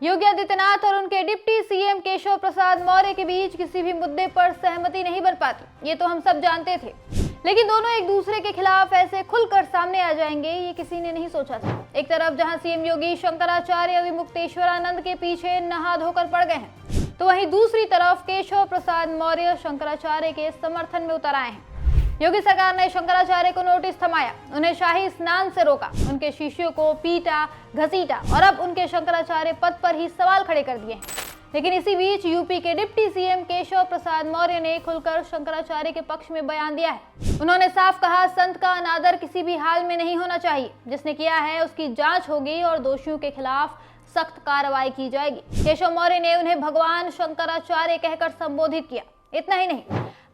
योगी आदित्यनाथ और उनके deputy CM Keshav Prasad Maurya के बीच किसी भी मुद्दे पर सहमति नहीं बन पाती, ये तो हम सब जानते थे। लेकिन दोनों एक दूसरे के खिलाफ ऐसे खुलकर सामने आ जाएंगे, ये किसी ने नहीं सोचा था। एक तरफ जहां सीएम योगी शंकराचार्य विमुक्तेश्वरानंद के पीछे नहा धोकर पड़ गए हैं, तो वहीं दूसरी तरफ केशव प्रसाद मौर्य शंकराचार्य के समर्थन में उतर आए हैं। योगी सरकार ने शंकराचार्य को नोटिस थमाया, उन्हें शाही स्नान से रोका, उनके शिष्यों को पीटा घसीटा और अब उनके शंकराचार्य पद पर ही सवाल खड़े कर दिए हैं। लेकिन इसी बीच यूपी के डिप्टी सीएम केशव प्रसाद मौर्य ने खुलकर शंकराचार्य के पक्ष में बयान दिया है। उन्होंने साफ कहा, संत का अनादर किसी भी हाल में नहीं होना चाहिए। जिसने किया है उसकी जांच होगी और दोषियों के खिलाफ सख्त कार्रवाई की जाएगी। केशव मौर्य ने उन्हें भगवान शंकराचार्य कहकर संबोधित किया। इतना ही नहीं,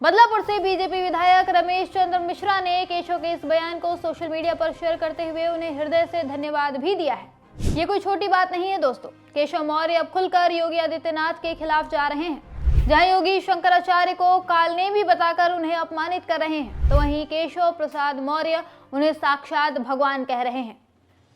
बदलापुर से बीजेपी विधायक रमेश चंद्र मिश्रा ने केशव के इस बयान को सोशल मीडिया पर शेयर करते हुए उन्हें हृदय से धन्यवाद भी दिया है। ये कोई छोटी बात नहीं है दोस्तों। केशव मौर्य अब खुलकर योगी आदित्यनाथ के खिलाफ जा रहे हैं। जहां योगी शंकराचार्य को कालनेमी बताकर उन्हें अपमानित कर रहे हैं, तो वहीं केशव प्रसाद मौर्य उन्हें साक्षात भगवान कह रहे हैं।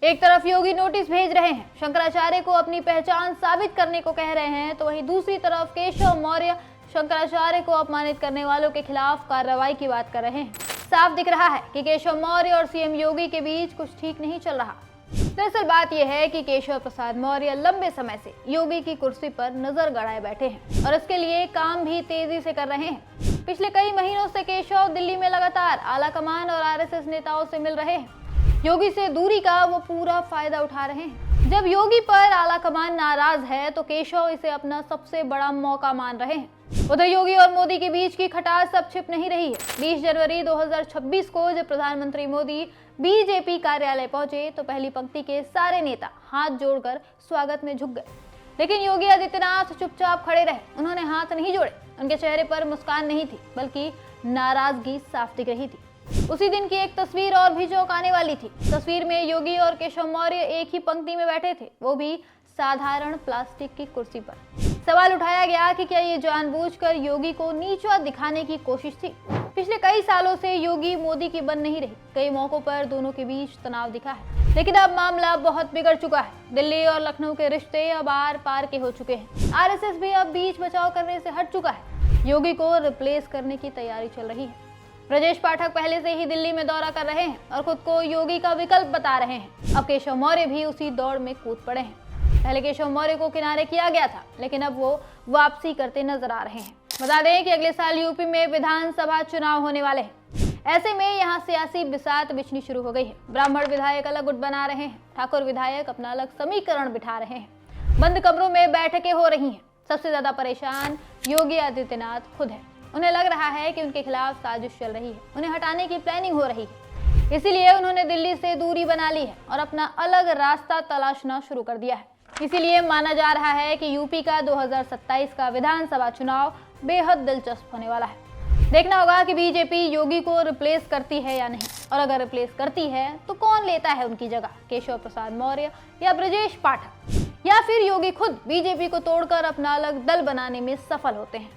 एक तरफ योगी नोटिस भेज रहे हैं, शंकराचार्य को अपनी पहचान साबित करने को कह रहे हैं, तो वहीं दूसरी तरफ केशव मौर्य शंकराचार्य को अपमानित करने वालों के खिलाफ कार्रवाई की बात कर रहे हैं। साफ दिख रहा है कि केशव मौर्य और सीएम योगी के बीच कुछ ठीक नहीं चल रहा। दरअसल बात यह है कि केशव प्रसाद मौर्य लंबे समय से योगी की कुर्सी पर नजर गड़ाए बैठे हैं और इसके लिए काम भी तेजी से कर रहे हैं। पिछले कई महीनों से केशव दिल्ली में लगातार आला कमान और आरएसएस नेताओं से मिल रहे हैं। योगी से दूरी का वो पूरा फायदा उठा रहे हैं। जब योगी पर आला कमान नाराज है, तो केशव इसे अपना सबसे बड़ा मौका मान रहे हैं। उधर योगी और मोदी के बीच की खटास अब छिप नहीं रही है। 20 जनवरी 2026 को जब प्रधानमंत्री मोदी बीजेपी कार्यालय पहुंचे, तो पहली पंक्ति के सारे नेता हाथ जोड़कर स्वागत में झुक गए। लेकिन योगी आदित्यनाथ चुपचाप खड़े रहे, उन्होंने हाथ नहीं जोड़े। उनके चेहरे पर मुस्कान नहीं थी, बल्कि नाराजगी साफ दिख रही थी। उसी दिन की एक तस्वीर और भी चौंकाने वाली थी। तस्वीर में योगी और केशव मौर्य एक ही पंक्ति में बैठे थे, वो भी साधारण प्लास्टिक की कुर्सी पर। सवाल उठाया गया कि क्या ये जानबूझकर योगी को नीचा दिखाने की कोशिश थी। पिछले कई सालों से योगी मोदी की बन नहीं रही। कई मौकों पर दोनों के बीच तनाव दिखा है, लेकिन अब मामला बहुत बिगड़ चुका है। दिल्ली और लखनऊ के रिश्ते अब आर पार के हो चुके हैं। आरएसएस भी अब बीच बचाव करने से हट चुका है। योगी को रिप्लेस करने की तैयारी चल रही है। ब्रजेश पाठक पहले से ही दिल्ली में दौरा कर रहे हैं और खुद को योगी का विकल्प बता रहे हैं। अब केशव मौर्य भी उसी दौड़ में कूद पड़े हैं। पहले केशव मौर्य को किनारे किया गया था, लेकिन अब वो वापसी करते नजर आ रहे हैं। बता दें कि अगले साल यूपी में विधानसभा चुनाव होने वाले हैं। ऐसे में यहाँ सियासी बिसात बिछनी शुरू हो गई है। ब्राह्मण विधायक अलग गुट बना रहे हैं, ठाकुर विधायक अपना अलग समीकरण बिठा रहे हैं, बंद कमरों में बैठकें हो रही हैं। सबसे ज्यादा परेशान योगी आदित्यनाथ खुद है। उन्हें लग रहा है कि उनके खिलाफ साजिश चल रही है, उन्हें हटाने की प्लानिंग हो रही है। इसीलिए उन्होंने दिल्ली से दूरी बना ली है और अपना अलग रास्ता तलाशना शुरू कर दिया है। इसीलिए माना जा रहा है कि यूपी का 2027 का विधानसभा चुनाव बेहद दिलचस्प होने वाला है। देखना होगा कि बीजेपी योगी को रिप्लेस करती है या नहीं, और अगर रिप्लेस करती है तो कौन लेता है उनकी जगह, केशव प्रसाद मौर्य या ब्रजेश पाठक, या फिर योगी खुद बीजेपी को तोड़कर अपना अलग दल बनाने में सफल होते हैं।